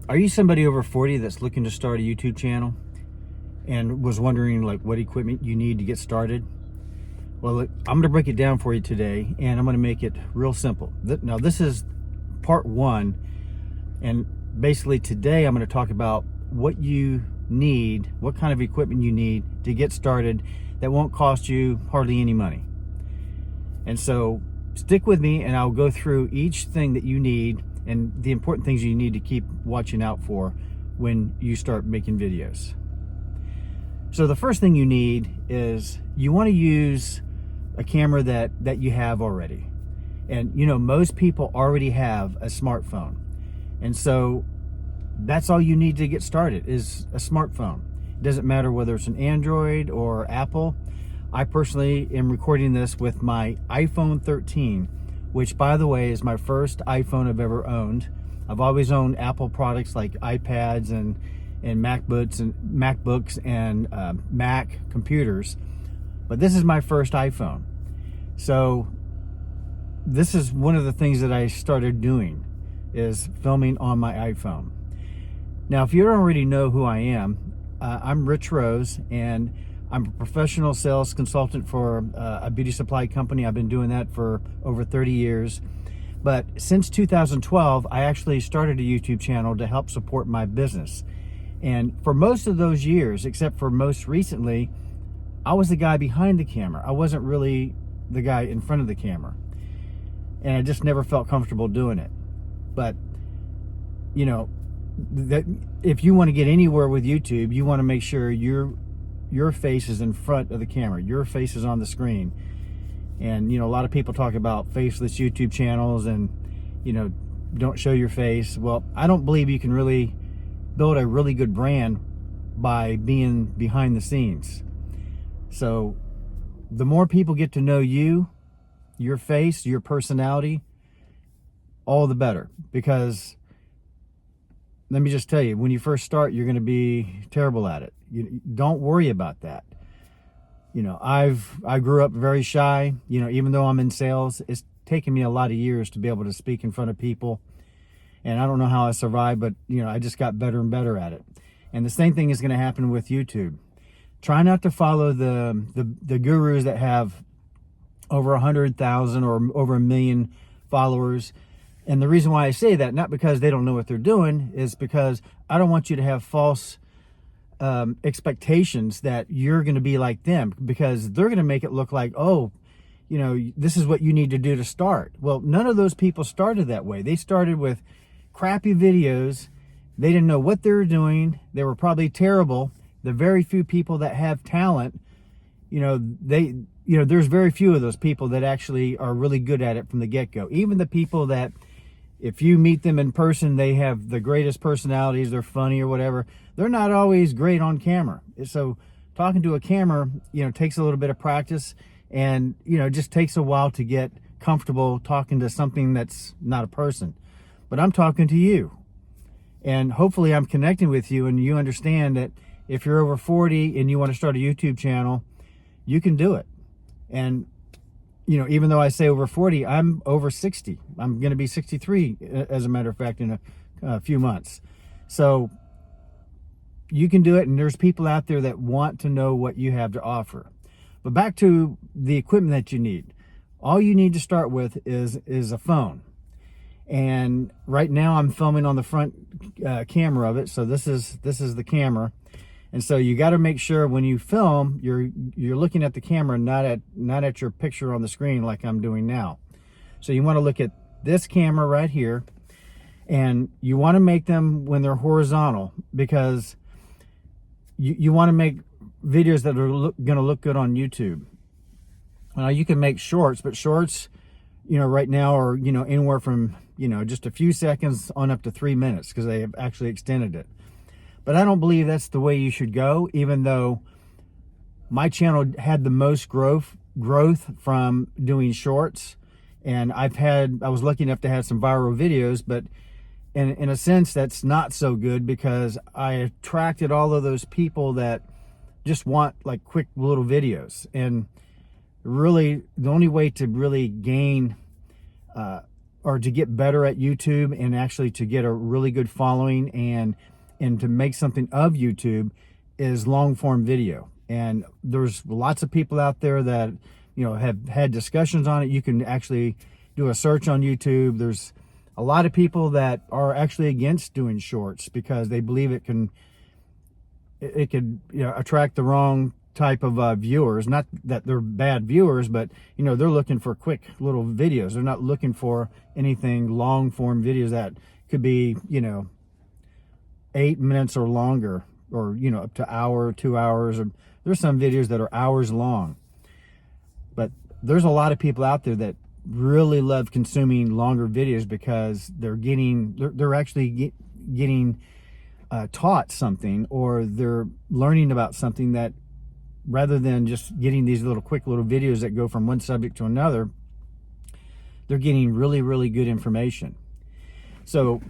Are you somebody over 40 that's looking to start a YouTube channel and was wondering like what equipment you need to get started? Well, look, I'm going to break it down for you today, and I'm going to make it real simple. Now, this is part one, and basically today I'm going to talk about what you need, what kind of equipment you need to get started that won't cost you hardly any money. And so stick with me and I'll go through each thing that you need and the important things you need to keep watching out for when you start making videos. So the first thing you need is you want to use a camera that you have already. And you know, most people already have a smartphone. And so that's all you need to get started is a smartphone. It doesn't matter whether it's an Android or Apple. I personally am recording this with my iPhone 13, which by the way is my first iPhone I've ever owned. I've always owned Apple products like iPads and MacBooks and Mac computers, but this is my first iPhone. So this is one of the things that I started doing is filming on my iPhone. Now, if you don't already know who I am, I'm Rich Rose, and I'm a professional sales consultant for a beauty supply company. I've been doing that for over 30 years. But since 2012, I actually started a YouTube channel to help support my business. And for most of those years, except for most recently, I was the guy behind the camera. I wasn't really the guy in front of the camera. And I just never felt comfortable doing it. But, you know, that if you want to get anywhere with YouTube, you want to make sure your face is in front of the camera. Your face is on the screen. And, you know, a lot of people talk about faceless YouTube channels and, you know, don't show your face. Well, I don't believe you can really build a really good brand by being behind the scenes. So the more people get to know you, your face, your personality, all the better. Because let me just tell you, when you first start, you're going to be terrible at it. You don't worry about that. You know, I grew up very shy. You know, even though I'm in sales, it's taken me a lot of years to be able to speak in front of people. And I don't know how I survived, but you know, I just got better and better at it. And the same thing is going to happen with YouTube. Try not to follow the gurus that have over 100,000 or over 1 million followers. And the reason why I say that, not because they don't know what they're doing, is because I don't want you to have false expectations that you're going to be like them, because they're going to make it look like, oh, you know, this is what you need to do to start. Well, none of those people started that way. They started with crappy videos. They didn't know what they were doing. They were probably terrible. The very few people that have talent, you know, there's very few of those people that actually are really good at it from the get-go. Even the people that, if you meet them in person, they have the greatest personalities, they're funny or whatever, they're not always great on camera. So talking to a camera, you know, takes a little bit of practice, and, you know, it just takes a while to get comfortable talking to something that's not a person. But I'm talking to you, and hopefully I'm connecting with you, and you understand that if you're over 40 and you want to start a YouTube channel, you can do it. And you know, even though I say over 40, I'm over 60. I'm going to be 63, as a matter of fact, in a few months. So you can do it, and there's people out there that want to know what you have to offer. But back to the equipment that you need. All you need to start with is a phone. And right now I'm filming on the front camera of it. So this is the camera. And so you got to make sure when you film, you're looking at the camera, not at your picture on the screen like I'm doing now. So you want to look at this camera right here, and you want to make them when they're horizontal, because you want to make videos that are going to look good on YouTube. Now you can make shorts, but shorts, you know, right now are, you know, anywhere from, you know, just a few seconds on up to 3 minutes, because they have actually extended it. But I don't believe that's the way you should go, even though my channel had the most growth from doing shorts. And I was lucky enough to have some viral videos, but in a sense, that's not so good, because I attracted all of those people that just want like quick little videos. And really, the only way to really gain or to get better at YouTube and actually to get a really good following and to make something of YouTube is long form video. And there's lots of people out there that, you know, have had discussions on it. You can actually do a search on YouTube. There's a lot of people that are actually against doing shorts because they believe it could, you know, attract the wrong type of viewers. Not that they're bad viewers, but, you know, they're looking for quick little videos. They're not looking for anything long form videos that could be, you know, 8 minutes or longer, or, you know, up to hour, 2 hours, or there's some videos that are hours long. But there's a lot of people out there that really love consuming longer videos because they're actually getting taught something, or they're learning about something, that rather than just getting these quick little videos that go from one subject to another, they're getting really, really good information. So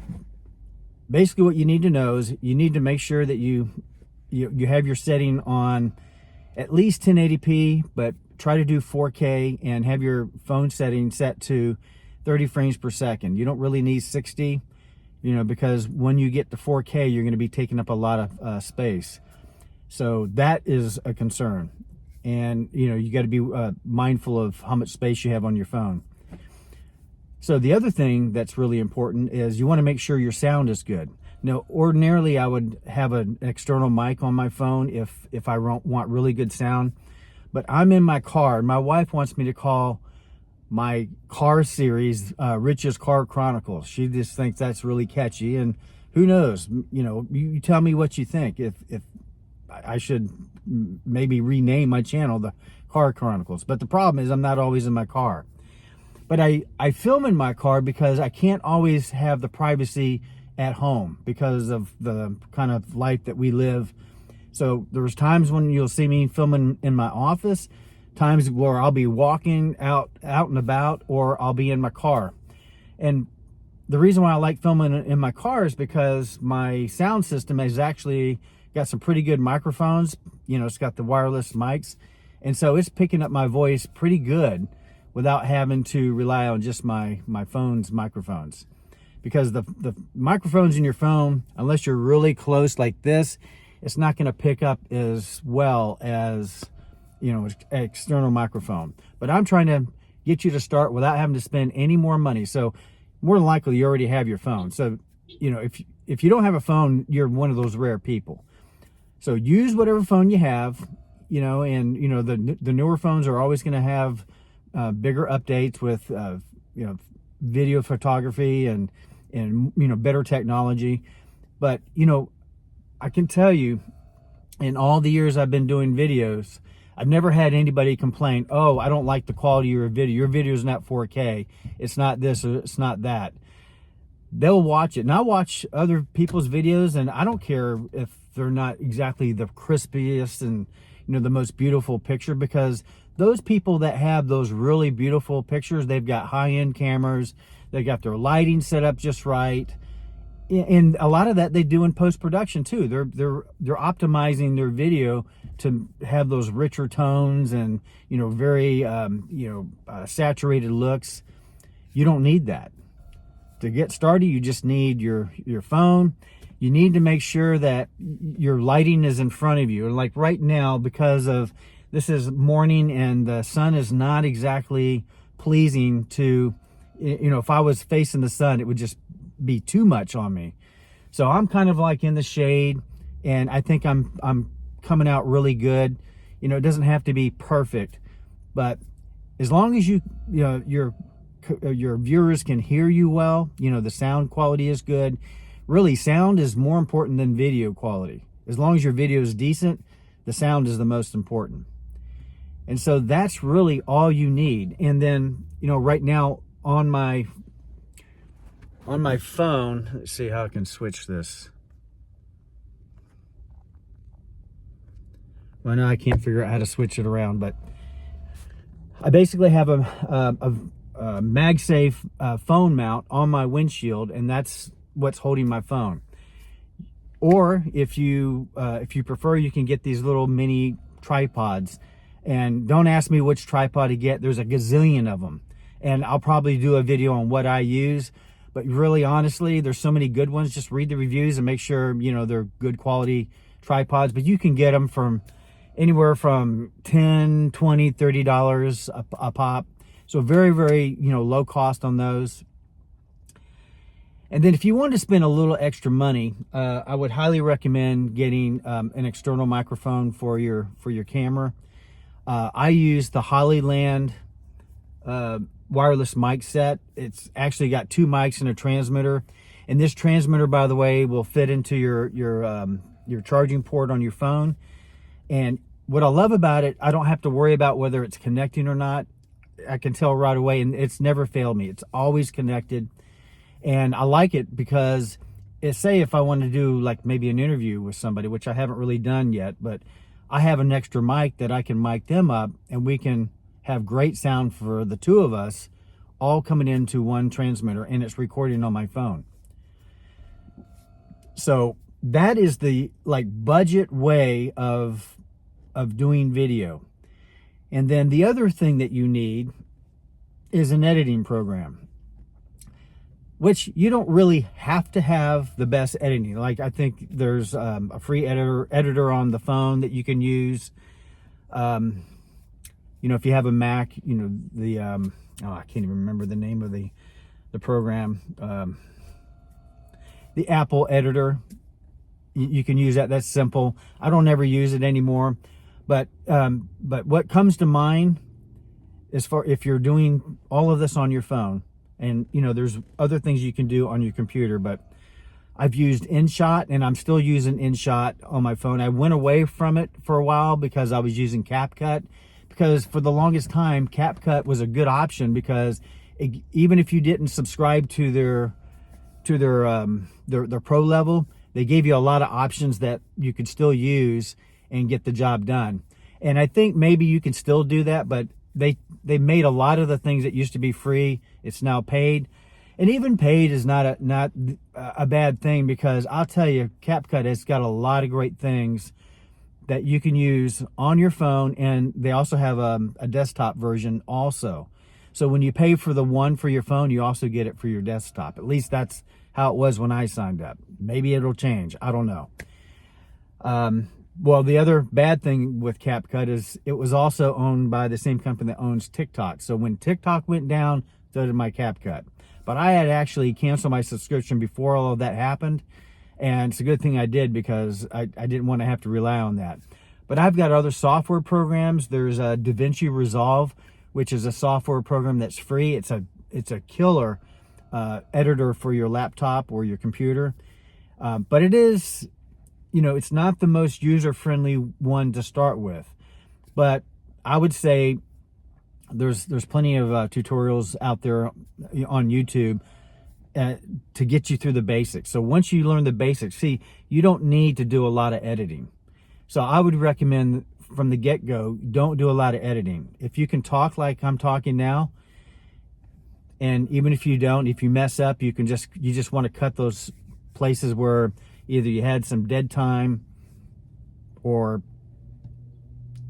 basically what you need to know is you need to make sure that you have your setting on at least 1080p, but try to do 4K, and have your phone setting set to 30 frames per second. You don't really need 60, you know, because when you get to 4K, you're going to be taking up a lot of space. So that is a concern. And, you know, you got to be mindful of how much space you have on your phone. So the other thing that's really important is you want to make sure your sound is good. Now, ordinarily I would have an external mic on my phone if I want really good sound, but I'm in my car. My wife wants me to call my car series Rich's Car Chronicles. She just thinks that's really catchy, and who knows, you know, you tell me what you think. If I should maybe rename my channel the Car Chronicles. But the problem is I'm not always in my car. But I film in my car because I can't always have the privacy at home because of the kind of life that we live. So there's times when you'll see me filming in my office, times where I'll be walking out and about, or I'll be in my car. And the reason why I like filming in my car is because my sound system has actually got some pretty good microphones. You know, it's got the wireless mics, and so it's picking up my voice pretty good without having to rely on just my phone's microphones. Because the microphones in your phone, unless you're really close like this, it's not going to pick up as well as, you know, an external microphone. But I'm trying to get you to start without having to spend any more money. So more than likely you already have your phone. So, you know, if you don't have a phone, you're one of those rare people. So use whatever phone you have, you know, and, you know, the newer phones are always going to have bigger updates with, you know, video photography and, you know, better technology. But, you know, I can tell you, in all the years I've been doing videos, I've never had anybody complain, oh, I don't like the quality of your video. Your video is not 4K. It's not this or it's not that. They'll watch it. And I watch other people's videos, and I don't care if they're not exactly the crispiest and, you know, the most beautiful picture, because those people that have those really beautiful pictures, they've got high-end cameras, they got their lighting set up just right, and a lot of that they do in post-production too. They're optimizing their video to have those richer tones and, you know, very saturated looks. You don't need that. To get started, you just need your phone. You need to make sure that your lighting is in front of you. Like right now, because of this is morning and the sun is not exactly pleasing to, you know, if I was facing the sun, it would just be too much on me. So I'm kind of like in the shade, and I think I'm coming out really good. You know, it doesn't have to be perfect, but as long as you know, your viewers can hear you well, you know, the sound quality is good. Really, sound is more important than video quality. As long as your video is decent, the sound is the most important. And so that's really all you need. And then, you know, right now on my phone, let's see how I can switch this. Well, no, I can't figure out how to switch it around, but I basically have a MagSafe phone mount on my windshield, and that's what's holding my phone. Or if you prefer, you can get these little mini tripods. And don't ask me which tripod to get. There's a gazillion of them. and I'll probably do a video on what I use. But really, honestly, there's so many good ones. Just read the reviews and make sure, you know, they're good quality tripods. But you can get them from anywhere from $10, $20, $30 a pop. So very, very, you know, low cost on those. And then if you want to spend a little extra money, I would highly recommend getting an external microphone for your camera. I use the Hollyland wireless mic set. It's actually got 2 mics and a transmitter. And this transmitter, by the way, will fit into your charging port on your phone. And what I love about it, I don't have to worry about whether it's connecting or not. I can tell right away, and it's never failed me. It's always connected. And I like it because, say if I want to do like maybe an interview with somebody, which I haven't really done yet, but I have an extra mic that I can mic them up, and we can have great sound for the 2 of us all coming into one transmitter, and it's recording on my phone. So that is the like budget way of doing video. And then the other thing that you need is an editing program, which you don't really have to have the best editing. Like, I think there's a free editor on the phone that you can use. You know, if you have a Mac, you know, the, I can't even remember the name of the program. The Apple editor, you can use that. That's simple. I don't ever use it anymore. But what comes to mind is for if you're doing all of this on your phone, and, you know, there's other things you can do on your computer, but I've used InShot, and I'm still using InShot on my phone. I went away from it for a while because I was using CapCut, because for the longest time, CapCut was a good option because even if you didn't subscribe to their pro level, they gave you a lot of options that you could still use and get the job done. And I think maybe you can still do that, but they made a lot of the things that used to be free, it's now paid. And even paid is not a bad thing, because I'll tell you, CapCut has got a lot of great things that you can use on your phone, and they also have a desktop version also. So when you pay for the one for your phone, you also get it for your desktop. At least that's how it was when I signed up. Maybe it'll change, I don't know. Well, the other bad thing with CapCut is it was also owned by the same company that owns TikTok. So when TikTok went down, so did my CapCut. But I had actually canceled my subscription before all of that happened. And it's a good thing I did, because I didn't want to have to rely on that. But I've got other software programs. There's a DaVinci Resolve, which is a software program that's free. It's a killer editor for your laptop or your computer. But it is, you know, it's not the most user-friendly one to start with. But I would say there's plenty of tutorials out there on YouTube to get you through the basics. So once you learn the basics, see, you don't need to do a lot of editing. So I would recommend from the get-go, don't do a lot of editing. If you can talk like I'm talking now, and even if you don't, if you mess up, you just want to cut those places where either you had some dead time, or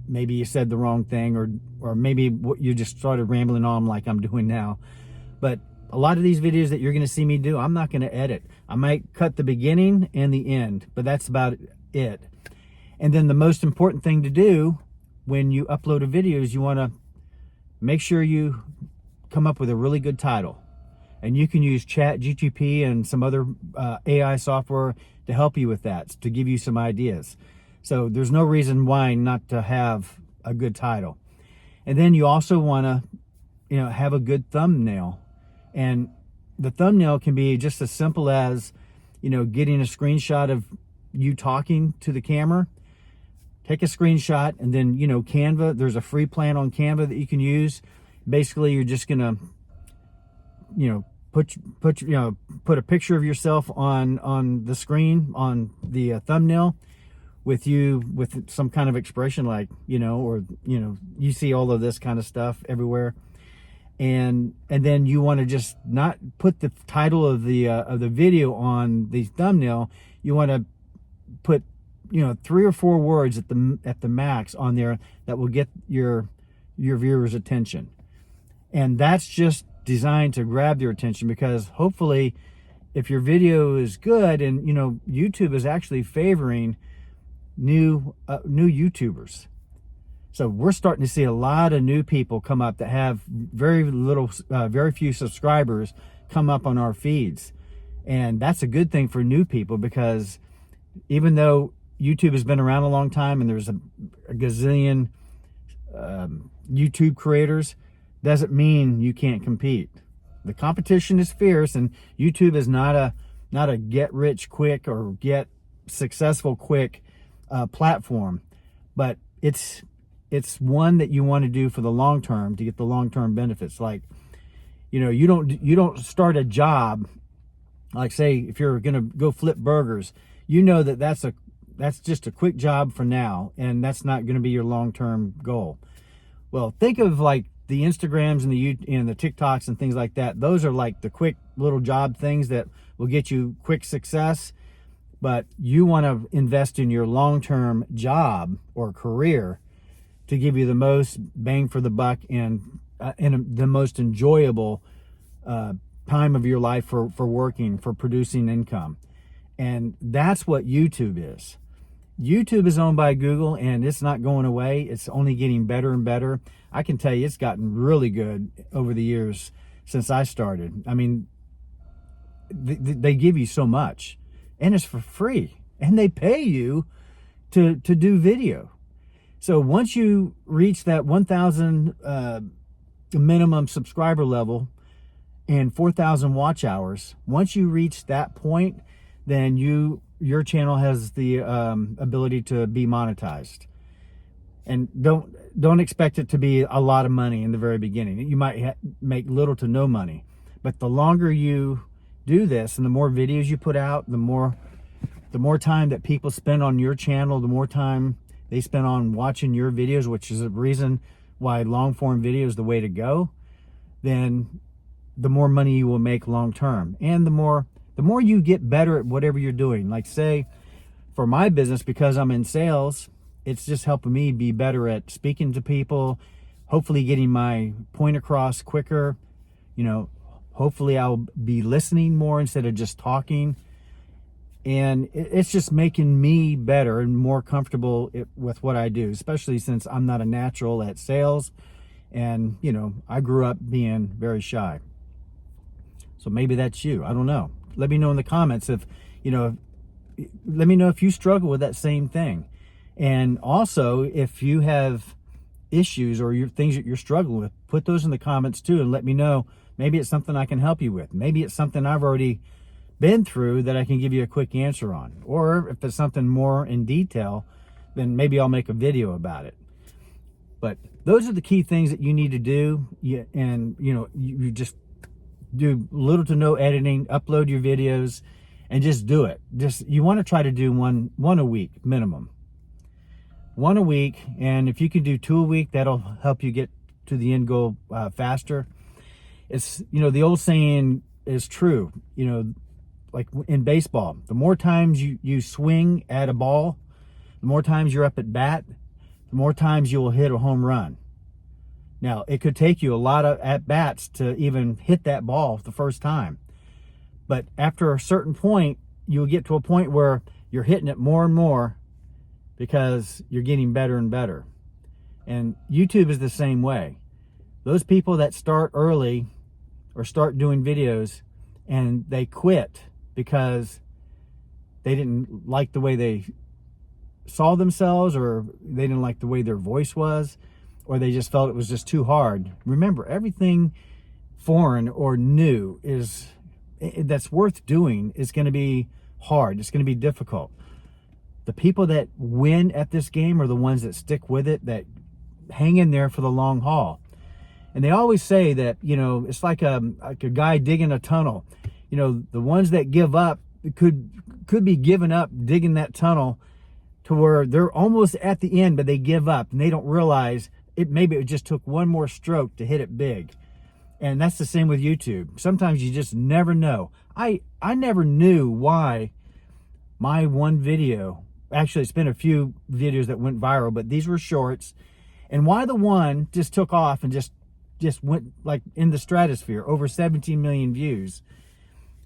maybe you said the wrong thing, or maybe you just started rambling on like I'm doing now. But a lot of these videos that you're going to see me do, I'm not going to edit. I might cut the beginning and the end, but that's about it. And then the most important thing to do when you upload a video is you want to make sure you come up with a really good title. And you can use ChatGPT and some other AI software to help you with that, to give you some ideas. So there's no reason why not to have a good title. And then you also want to, you know, have a good thumbnail. And the thumbnail can be just as simple as, you know, getting a screenshot of you talking to the camera. Take a screenshot, and then, you know, Canva, there's a free plan on Canva that you can use. Basically, you're just gonna, you know, put a picture of yourself on the screen, on the thumbnail, with some kind of expression, like, you know, or, you know, you see all of this kind of stuff everywhere. And then you want to just not put the title of the video on the thumbnail. You want to put, you know, 3 or 4 words at the max on there that will get your viewers' attention. And that's just designed to grab their attention, because hopefully if your video is good, and YouTube is actually favoring new YouTubers. So we're starting to see a lot of new people come up that have very few subscribers come up on our feeds. And that's a good thing for new people, because even though YouTube has been around a long time and there's a gazillion YouTube creators, doesn't mean you can't compete. The competition is fierce, and YouTube is not a get rich quick or get successful quick platform, but it's one that you want to do for the long term to get the long term benefits. Like, you don't start a job, like say if you're gonna go flip burgers, that's just a quick job for now, and that's not going to be your long term goal. Well, think of like the Instagrams and the TikToks and things like that. Those are like the quick little job things that will get you quick success. But you want to invest in your long-term job or career to give you the most bang for the buck and the most enjoyable time of your life for working, for producing income. And that's what YouTube is. YouTube is owned by Google, and it's not going away. It's only getting better and better. I can tell you it's gotten really good over the years since I started. I mean, they give you so much, and it's for free, and they pay you to do video. So once you reach that 1,000 minimum subscriber level and 4,000 watch hours, once you reach that point, then your channel has the ability to be monetized. And don't expect it to be a lot of money in the very beginning. You might make little to no money, but the longer you do this and the more videos you put out, the more time that people spend on your channel, the more time they spend on watching your videos, which is a reason why long form video is the way to go, then the more money you will make long term. And the more you get better at whatever you're doing. Like say for my business, because I'm in sales, it's just helping me be better at speaking to people, hopefully getting my point across quicker. Hopefully I'll be listening more instead of just talking. And it's just making me better and more comfortable with what I do, especially since I'm not a natural at sales. And, I grew up being very shy. So maybe that's you. I don't know. Let me know in the comments let me know if you struggle with that same thing. And also, if you have issues or things that you're struggling with, put those in the comments too, and let me know. Maybe it's something I can help you with. Maybe it's something I've already been through that I can give you a quick answer on. Or if it's something more in detail, then maybe I'll make a video about it. But those are the key things that you need to do. And you just do little to no editing, upload your videos, and just do it. You want to try to do one a week minimum. One a week, and if you can do 2 a week, that'll help you get to the end goal faster. It's the old saying is true. Like in baseball, the more times you swing at a ball, the more times you're up at bat, the more times you will hit a home run. Now, it could take you a lot of at-bats to even hit that ball the first time. But after a certain point, you'll get to a point where you're hitting it more and more because you're getting better and better. And YouTube is the same way. Those people that start early or start doing videos and they quit because they didn't like the way they saw themselves, or they didn't like the way their voice was, or they just felt it was just too hard. Remember, everything foreign or new that's worth doing is going to be hard. It's going to be difficult. The people that win at this game are the ones that stick with it, that hang in there for the long haul. And they always say that, it's like a guy digging a tunnel. The ones that give up could be giving up digging that tunnel to where they're almost at the end, but they give up and they don't realize maybe it just took one more stroke to hit it big. And that's the same with YouTube. Sometimes you just never know. I never knew why my one video, actually it's been a few videos that went viral, but these were shorts, and why the one just took off and just just went like in the stratosphere, over 17 million views.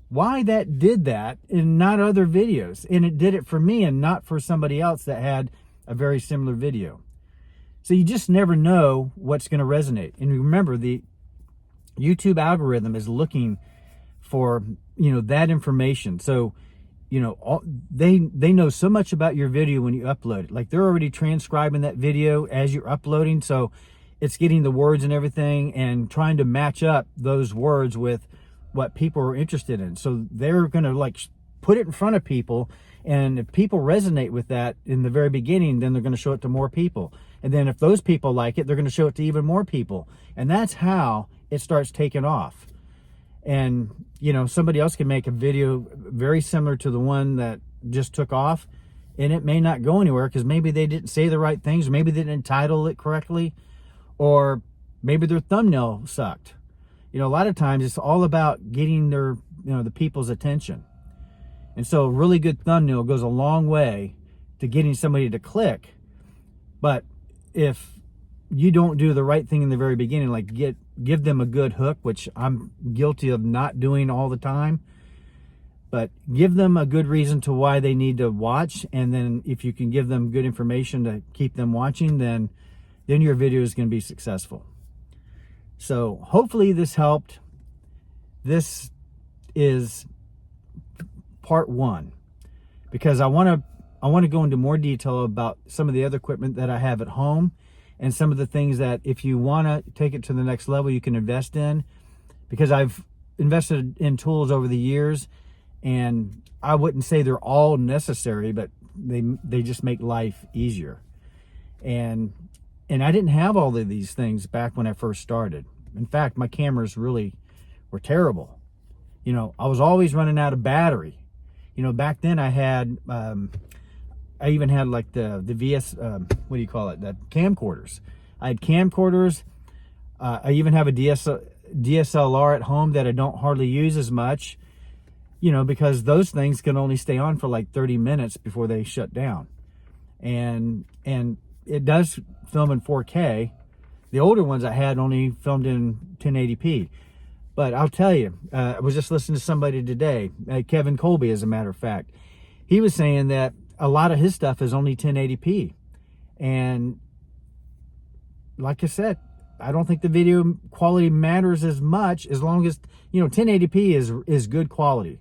Why that did that and not other videos? And it did it for me and not for somebody else that had a very similar video. So you just never know what's going to resonate. And remember, the YouTube algorithm is looking for, that information. So, they know so much about your video when you upload it. Like, they're already transcribing that video as you're uploading. So it's getting the words and everything and trying to match up those words with what people are interested in. So they're going to like put it in front of people, and if people resonate with that in the very beginning, then they're going to show it to more people. And then if those people like it, they're going to show it to even more people. And that's how it starts taking off. And somebody else can make a video very similar to the one that just took off, and it may not go anywhere because maybe they didn't say the right things, maybe they didn't title it correctly, or maybe their thumbnail sucked. A lot of times it's all about getting their, the people's attention. And so a really good thumbnail goes a long way to getting somebody to click. But if you don't do the right thing in the very beginning, like give them a good hook, which I'm guilty of not doing all the time, but give them a good reason to why they need to watch. And then if you can give them good information to keep them watching, then your video is going to be successful. So hopefully this helped. This is part 1, because I want to go into more detail about some of the other equipment that I have at home and some of the things that if you want to take it to the next level, you can invest in, because I've invested in tools over the years, and I wouldn't say they're all necessary, but they just make life easier. And I didn't have all of these things back when I first started. In fact, my cameras really were terrible. I was always running out of battery. Back then I had, I even had like the VS, what do you call it? The camcorders. I had camcorders. I even have a DSLR at home that I don't hardly use as much, because those things can only stay on for like 30 minutes before they shut down. And it does film in 4K. The older ones I had only filmed in 1080p. But I'll tell you, I was just listening to somebody today, Kevin Colby, as a matter of fact. He was saying that a lot of his stuff is only 1080p. And like I said, I don't think the video quality matters as much, as long as, 1080p is good quality.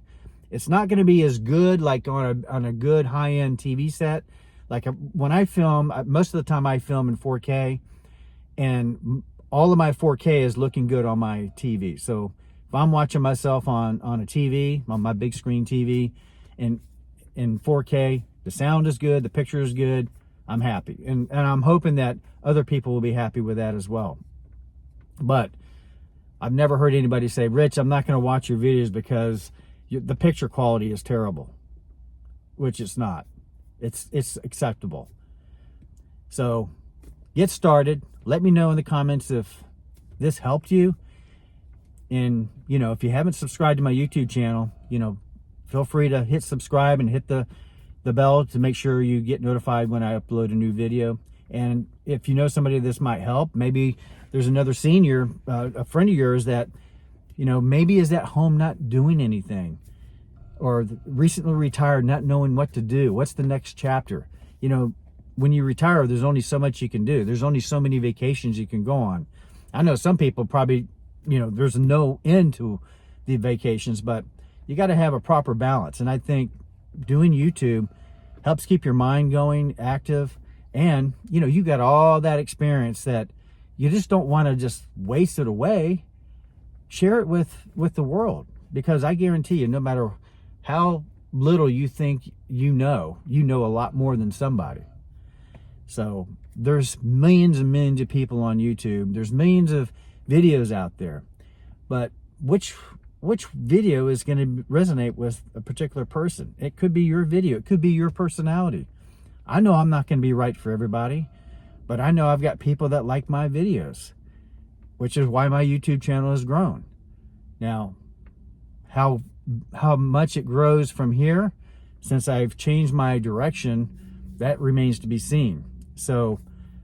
It's not going to be as good like on a good high-end TV set. Like when I film, most of the time I film in 4K, and all of my 4K is looking good on my TV. So if I'm watching myself on a TV, on my big screen TV, and in 4K, the sound is good, the picture is good, I'm happy. And I'm hoping that other people will be happy with that as well. But I've never heard anybody say, Rich, I'm not going to watch your videos because the picture quality is terrible, which it's not. It's acceptable. So get started. Let me know in the comments if this helped you. And, if you haven't subscribed to my YouTube channel, feel free to hit subscribe and hit the bell to make sure you get notified when I upload a new video. And if you know somebody this might help, maybe there's another senior, a friend of yours that, maybe is at home not doing anything, or recently retired, not knowing what to do. What's the next chapter? When you retire, there's only so much you can do. There's only so many vacations you can go on. I know some people probably, there's no end to the vacations, but you got to have a proper balance. And I think doing YouTube helps keep your mind going, active. And, you got all that experience that you just don't want to just waste it away. Share it with the world, because I guarantee you, no matter how little you think you know a lot more than somebody. So there's millions and millions of people on YouTube. There's millions of videos out there. But which video is going to resonate with a particular person? It could be your video. It could be your personality. I know I'm not going to be right for everybody, but I know I've got people that like my videos, which is why my YouTube channel has grown. Now, how much it grows from here, since I've changed my direction, that remains to be seen. So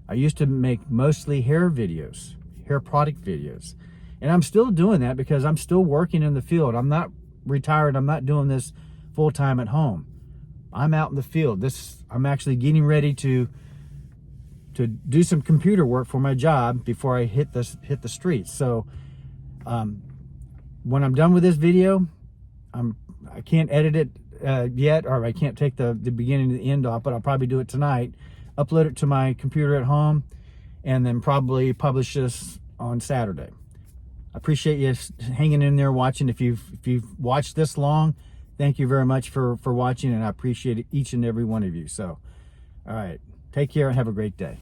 I used to make mostly hair videos, hair product videos. And I'm still doing that because I'm still working in the field. I'm not retired. I'm not doing this full-time at home. I'm out in the field. I'm actually getting ready to do some computer work for my job before I hit the streets. So when I'm done with this video, I can't edit it yet, or I can't take the beginning and the end off, but I'll probably do it tonight, upload it to my computer at home, and then probably publish this on Saturday. I appreciate you hanging in there watching. If you've watched this long, thank you very much for watching, and I appreciate each and every one of you. So, all right, take care and have a great day.